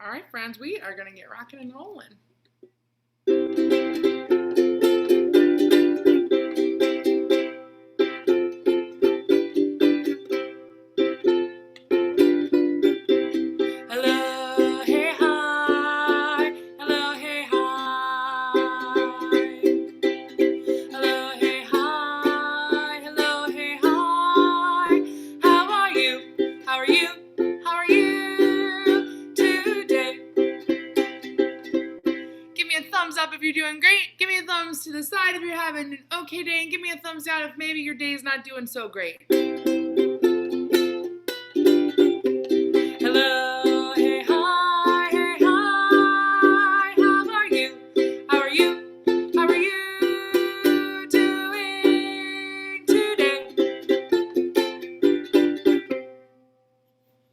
All right, friends, we are going to get rocking and rolling. Hello, hey, hi. Hello, hey, hi. Hello, hey, hi. Hello, hey, hi. How are you? How are you? How are you today? Give me a thumbs up if you're doing great. Give me a thumbs to the side if you're having an okay day. And give me a thumbs down if maybe your day's not doing so great. Hello, hey, hi, hey, hi. How are you? How are you? How are you doing today?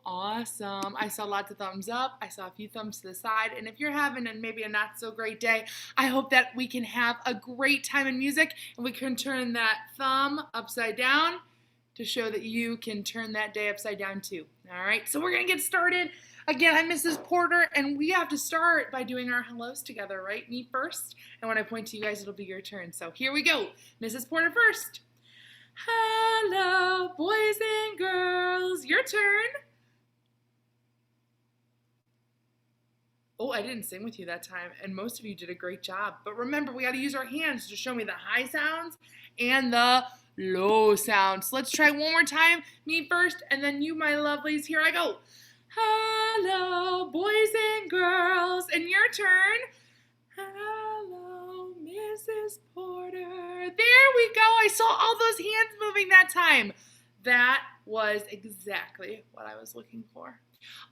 Awesome. I saw lots of thumbs up. I saw a few thumbs to the side. And if you're having maybe a not so great day, I hope that we can have a great time in music and we can turn that thumb upside down to show that you can turn that day upside down too. All right, so we're going to get started. Again, I'm Mrs. Porter, and we have to start by doing our hellos together, right? Me first, and when I point to you guys, it'll be your turn. So here we go. Mrs. Porter first. Hello, boys and girls. Your turn. Oh, I didn't sing with you that time, and most of you did a great job. But remember, we got to use our hands to show me the high sounds and the low sounds. So let's try one more time. Me first, and then you, my lovelies. Here I go. Hello, boys and girls. And your turn. Hello, Mrs. Porter. There we go. I saw all those hands moving that time. That was exactly what I was looking for.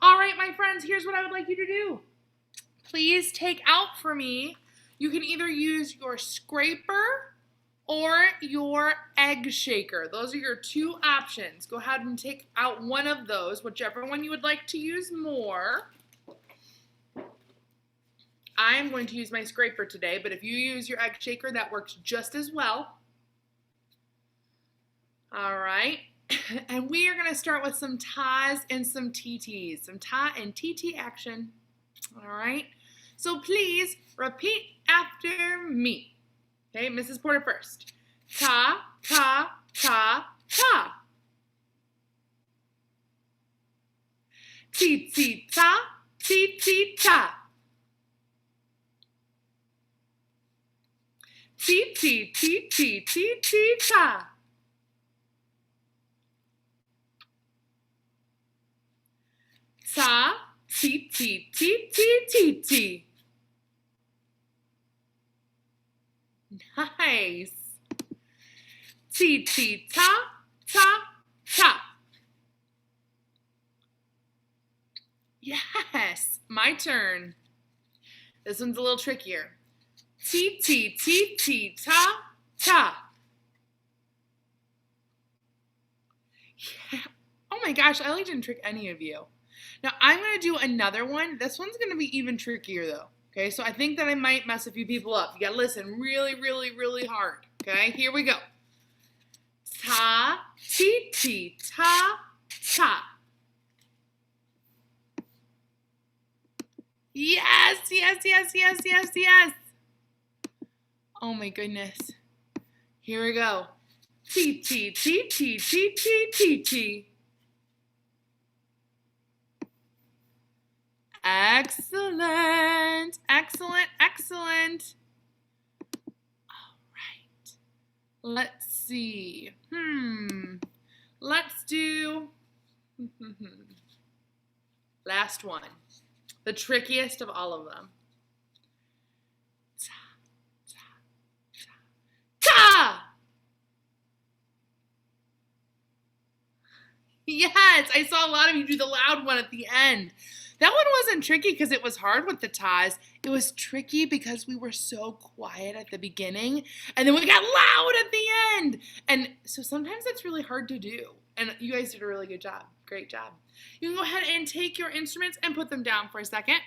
All right, my friends, here's what I would like you to do. Please take out for me, you can either use your scraper or your egg shaker. Those are your two options. Go ahead and take out one of those, whichever one you would like to use more. I'm going to use my scraper today, but if you use your egg shaker, that works just as well. All right. And we are going to start with some tas and some TTs, some ta and TT action. All right. So please repeat after me. Okay, Mrs. Porter first. Ta, ta, ta, ta. Ti, ti, ta, ti, ti, ta. Ti, ti, ti, ti, ti, ti, ta. Ta, ti, ti, ti, ti, ti, ti. Nice. Ti, ti, ta, ta, ta. Yes, my turn. This one's a little trickier. Ti, ti, ti, ti, ta, ta. Yeah. Oh my gosh, I didn't trick any of you. Now I'm going to do another one. This one's going to be even trickier though. Okay, so I think that I might mess a few people up. You got to listen really, really, really hard. Okay, here we go. Ta, ti, ti, ta, ta. Yes, yes, yes, yes, yes, yes. Oh my goodness. Here we go. Ti, ti, ti, ti, ti, ti, ti, ti. Excellent, excellent, excellent. All right. Let's see. Let's do last one. The trickiest of all of them. Ta, ta, ta, ta! Yes, I saw a lot of you do the loud one at the end. That one wasn't tricky because it was hard with the tas. It was tricky because we were so quiet at the beginning and then we got loud at the end. And so sometimes that's really hard to do. And you guys did a really good job. Great job. You can go ahead and take your instruments and put them down for a second.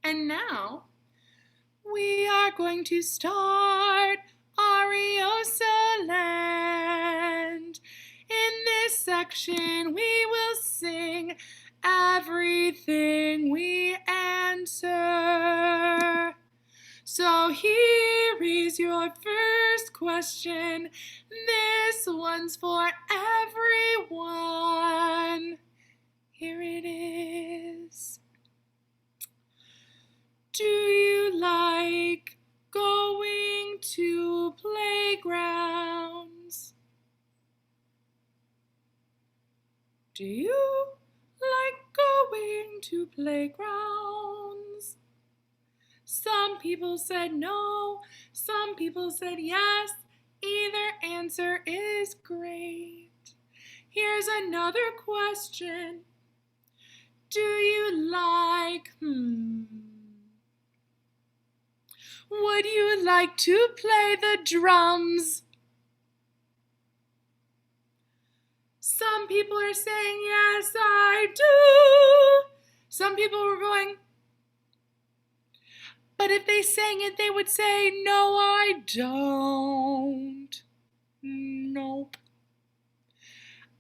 And now we are going to start Ariosa Land. In this section we will sing everything we answer. So here is your first question. This one's for everyone. Here it is. Do you like going to playgrounds? Do you like going to playgrounds? Some people said no, some people said yes. Either answer is great. Here's another question. Do you like, would you like to play the drums? Some people are saying, yes, I do. Some people were going, but if they sang it, they would say, no, I don't. Nope.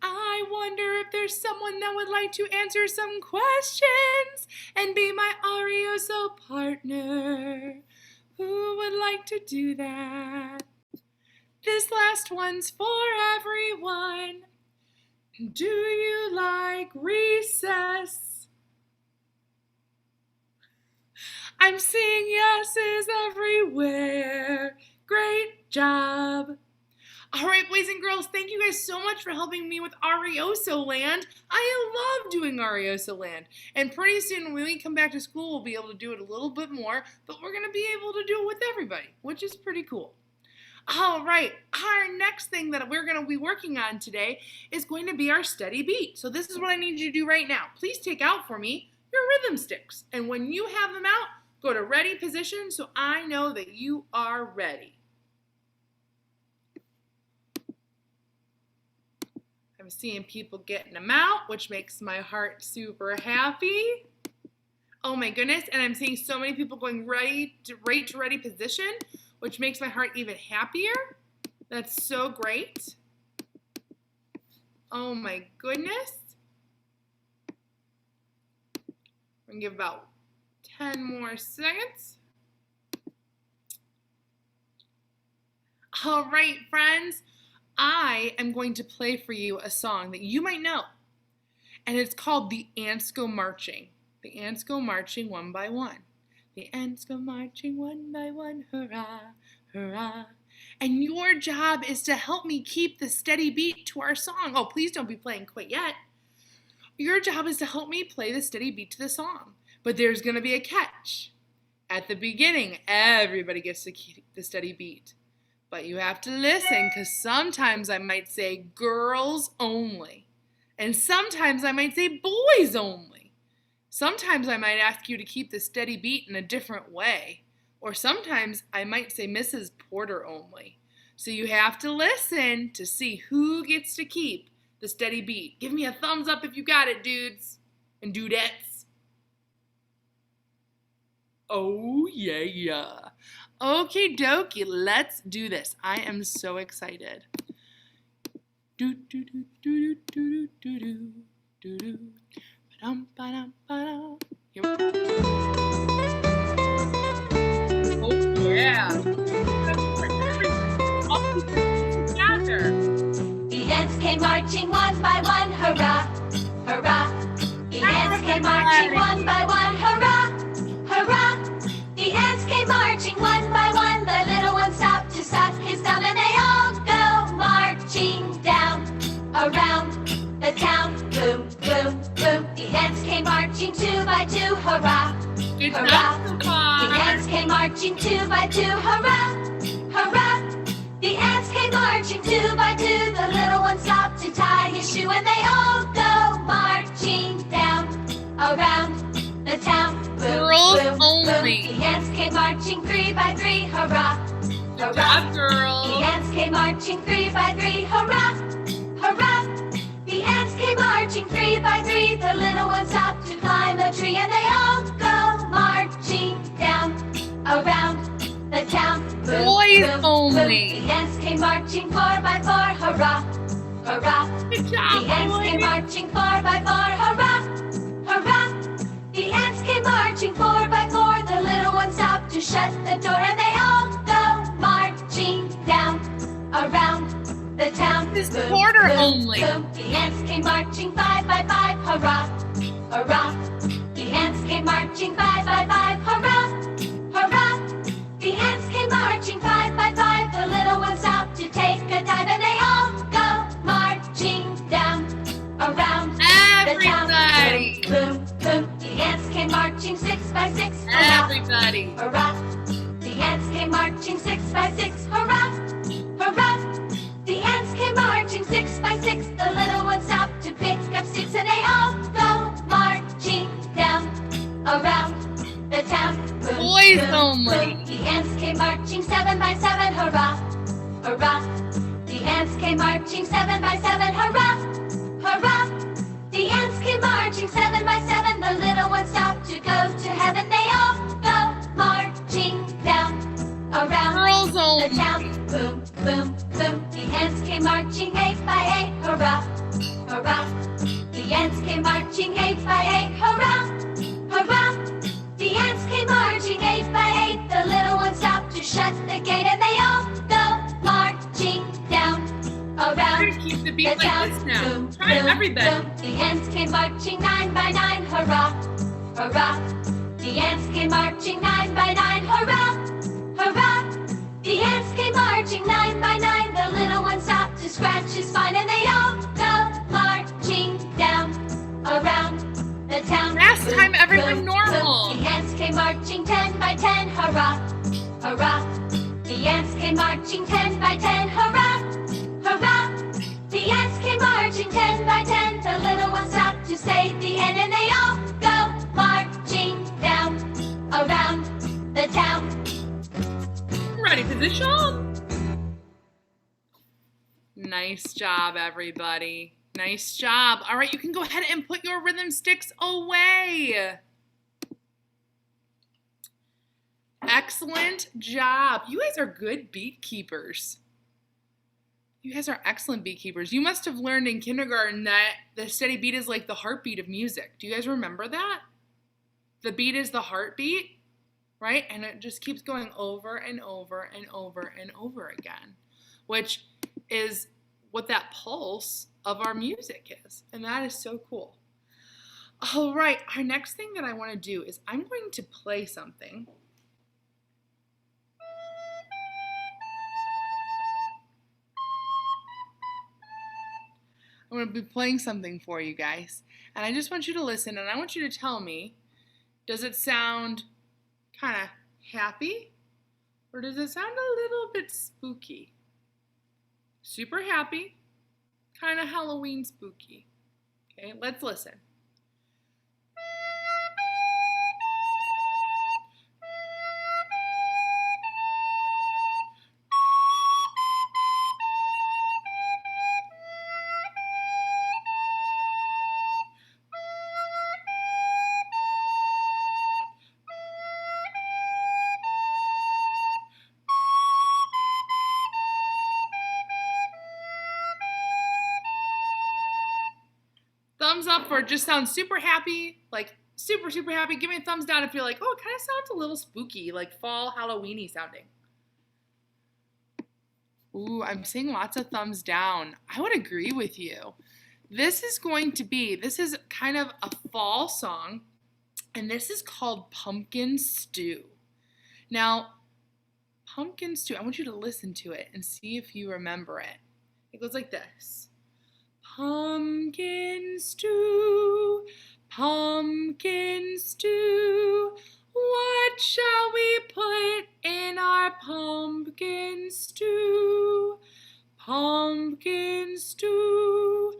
I wonder if there's someone that would like to answer some questions and be my Arioso partner. Who would like to do that? This last one's for everyone. Do you like recess? I'm seeing yeses everywhere. Great job. All right, boys and girls, thank you guys so much for helping me with Arioso Land. I love doing Arioso Land. And pretty soon when we come back to school, we'll be able to do it a little bit more, but we're going to be able to do it with everybody, which is pretty cool. All right, our next thing that we're going to be working on today is going to be our steady beat. So this is what I need you to do right now. Please take out for me your rhythm sticks. And when you have them out, go to ready position so I know that you are ready. I'm seeing people getting them out, which makes my heart super happy. Oh my goodness, and I'm seeing so many people going right to ready position, which makes my heart even happier. That's so great. Oh my goodness. We're gonna give about 10 more seconds. All right, friends. I am going to play for you a song that you might know, and it's called The Ants Go Marching. The ants go marching one by one. The ants go marching one by one, hurrah, hurrah. And your job is to help me keep the steady beat to our song. Oh, please don't be playing quite yet. Your job is to help me play the steady beat to the song. But there's going to be a catch. At the beginning, everybody gets to keep the steady beat. But you have to listen, because sometimes I might say girls only. And sometimes I might say boys only. Sometimes I might ask you to keep the steady beat in a different way. Or sometimes I might say Mrs. Porter only. So you have to listen to see who gets to keep the steady beat. Give me a thumbs up if you got it, dudes and dudettes. Oh, yeah. Okie dokie, let's do this. I am so excited. Do do do do do do do do do. Ba-dum, ba-dum, ba-dum. Here we go. Oh yeah. Together. The ants came marching one by one, hurrah, hurrah. The ants came marching one by one, hurrah, hurrah. The ants came marching one by one. The little one stopped to suck his thumb, and they all go marching down around the town. Boom, boom, boom. The ants came marching two by two, hurrah, hurrah. The ants came marching two by two, hurrah, hurrah. The ants came marching two by two. The little one stopped to tie his shoe, and they all go marching down around the town. Girls boom, only. Boom. The ants came marching three by three, hurrah, Good hurrah. job, girls. The ants came marching three by three, hurrah, hurrah. The ants came marching three by three. The little one stopped to climb a tree, and they all go marching down around the town. Boom, Boys boom, only. Boom. The ants came marching four by four, hurrah, hurrah. Good job, The ants came boys. marching four by four, hurrah, shut the door and they all go marching down around the town. This Boom, quarter boom, only. boom. The ants came marching 5 by 5, hurrah, hurrah. The ants came marching 5 by 5, hurrah, hurrah. The ants came marching 5 by 5. The little ones stopped to take a dive and they all go marching down around the town. Everybody. Boom, boom, boom. The ants came marching 6 by 6, hurrah, Everybody. hurrah. The ants came marching 6 by 6, hurrah, hurrah. The ants came marching 6 by 6. The little ones stopped to pick up sticks and they all go marching down around the town. Boom, Boys boom, only. boom. The ants came marching 7 by 7, hurrah, hurrah. The ants came marching 7 by 7, hurrah, hurrah. The ants came marching 7 by 7. The little ones stopped to go to heaven. They all go marching down around Girls the only. town. Boom, boom, boom. The ants came marching 8 by 8, hurrah, hurrah. The ants came marching 8 by 8, hurrah, hurrah. The ants came marching 8 by 8. The little ones stopped to shut the gate and they all go marching down We're around gonna keep the the beat like town. this now. Boom, Try it, boom, everybody. boom. The ants came marching 9 by 9, hurrah, hurrah. The ants came marching 9 by 9, hurrah, hurrah. The ants came marching 9 by 9. The little one stopped to scratch his spine and they all go marching down around the town. Last Boom, time everyone boom, normal. boom. The ants came marching 10 by 10, hurrah, hurrah. The ants came marching 10 by 10, hurrah, hurrah. The ants came marching 10 by 10. The little one stopped to say the end and they all go marching down around the town. Ready for the show. Nice job, everybody. Nice job. All right, you can go ahead and put your rhythm sticks away. Excellent job. You guys are good beat keepers. You guys are excellent beat keepers. You must have learned in kindergarten that the steady beat is like the heartbeat of music. Do you guys remember that? The beat is the heartbeat, right? And it just keeps going over and over and over and over again, which is what that pulse of our music is. And that is so cool. All right, our next thing that I want to do is I'm going to play something. I'm going to be playing something for you guys. And I just want you to listen and I want you to tell me, does it sound kind of happy or does it sound a little bit spooky? Super happy, kind of Halloween spooky. Okay, let's listen. Thumbs up for just sounds super happy, like super, super happy. Give me a thumbs down if you're like, oh, it kind of sounds a little spooky, like fall Halloween-y sounding. Ooh, I'm seeing lots of thumbs down. I would agree with you. This is kind of a fall song, and this is called Pumpkin Stew. Now, Pumpkin Stew, I want you to listen to it and see if you remember it. It goes like this. Pumpkin stew, pumpkin stew, what shall we put in our pumpkin stew? Pumpkin stew,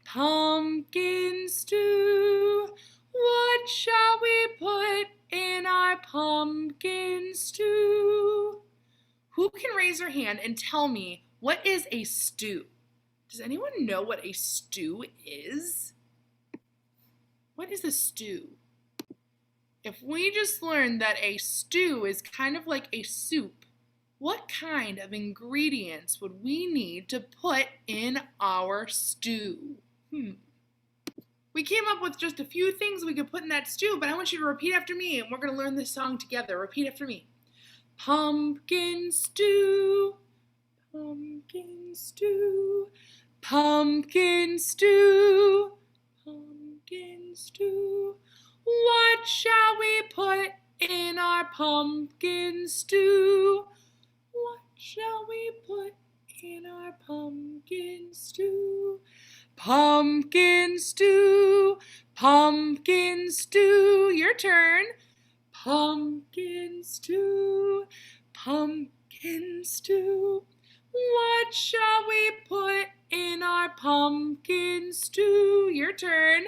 pumpkin stew, what shall we put in our pumpkin stew? Who can raise their hand and tell me what is a stew? Does anyone know what a stew is? What is a stew? If we just learned that a stew is kind of like a soup, what kind of ingredients would we need to put in our stew? We came up with just a few things we could put in that stew, but I want you to repeat after me, and we're going to learn this song together. Repeat after me. pumpkin stew, pumpkin stew, pumpkin stew, pumpkin stew. What shall we put in our pumpkin stew? What shall we put in our pumpkin stew? Pumpkin stew, pumpkin stew. Your turn. Pumpkin stew, pumpkin stew. What shall we put in our pumpkin stew? Your turn.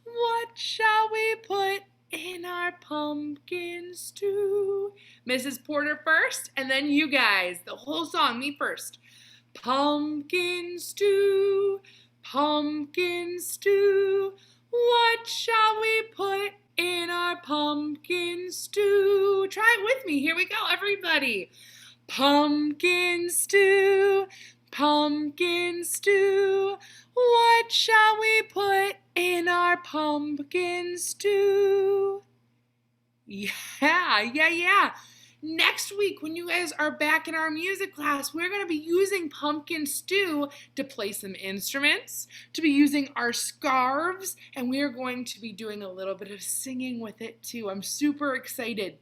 What shall we put in our pumpkin stew? Mrs. Porter first, and then you guys. The whole song, me first. Pumpkin stew, pumpkin stew. What shall we put in our pumpkin stew? Try it with me. Here we go, everybody. Pumpkin stew, pumpkin stew. What shall we put in our pumpkin stew? Yeah. Next week, when you guys are back in our music class, we're going to be using pumpkin stew to play some instruments, to be using our scarves, and we are going to be doing a little bit of singing with it too. I'm super excited.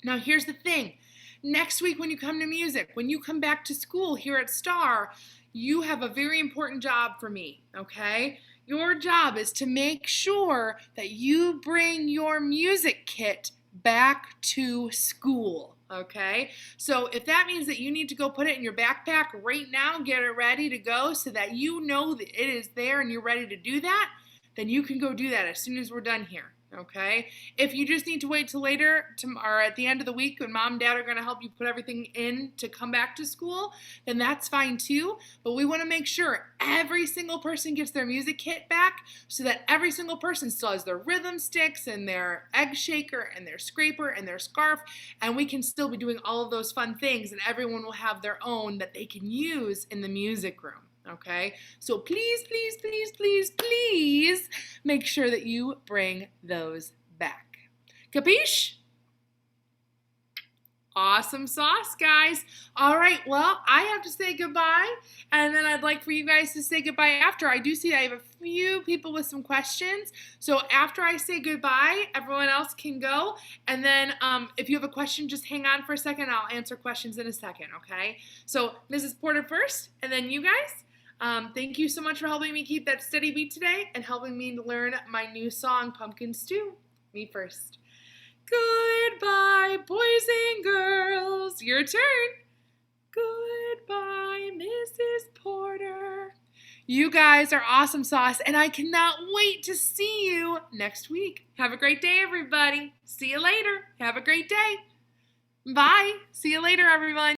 Now, here's the thing. Next week, when you come to music, when you come back to school here at Star, you have a very important job for me, okay? Your job is to make sure that you bring your music kit back to school, okay? So if that means that you need to go put it in your backpack right now, get it ready to go so that you know that it is there and you're ready to do that, then you can go do that as soon as we're done here. Okay? If you just need to wait till later or at the end of the week when mom and dad are going to help you put everything in to come back to school, then that's fine too. But we want to make sure every single person gets their music kit back so that every single person still has their rhythm sticks and their egg shaker and their scraper and their scarf, and we can still be doing all of those fun things, and everyone will have their own that they can use in the music room. Okay, so please make sure that you bring those back. Capiche? Awesome sauce, guys. All right, well, I have to say goodbye, and then I'd like for you guys to say goodbye after. I do see I have a few people with some questions, so after I say goodbye, everyone else can go, and then if you have a question, just hang on for a second. I'll answer questions in a second, okay? So Mrs. Porter first, and then you guys. Thank you so much for helping me keep that steady beat today and helping me learn my new song, Pumpkin Stew. Me first. Goodbye, boys and girls. Your turn. Goodbye, Mrs. Porter. You guys are awesome sauce, and I cannot wait to see you next week. Have a great day, everybody. See you later. Have a great day. Bye. See you later, everyone.